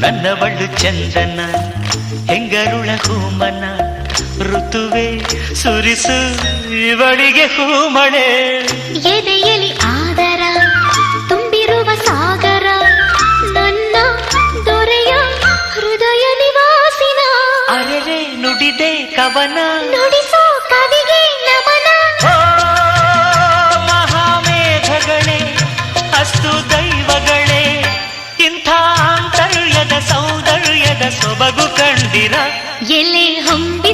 ನನ್ನವಳು ಚಂದನ ಹೆಂಗರುಳ ಹೂಮನ ಋತುವೆ ಸುರಿಸು ಇವಳಿಗೆ ಹೂಮಳೆ ಎದೆಯಲಿ ಆದರ ತುಂಬಿರುವ ಸಾಗರ ನನ್ನ ದೊರೆಯ ಹೃದಯ ನಿವಾಸಿನ ಅರೆರೆ ನುಡಿದೆ ಕವನ ನುಡಿಸೋ ಕವಿಗೆ ನಮನ ಮಹಾಮೇಘಗಳೇ ಅಸ್ತು ದೈವಗಳೇ ಇಂಥ ಆಂತರ್ಯದ ಸೌಂದರ್ಯದ ಸೊಬಗು ಕಂಡಿರ ಎಲೆ ಹೊಂಬಿ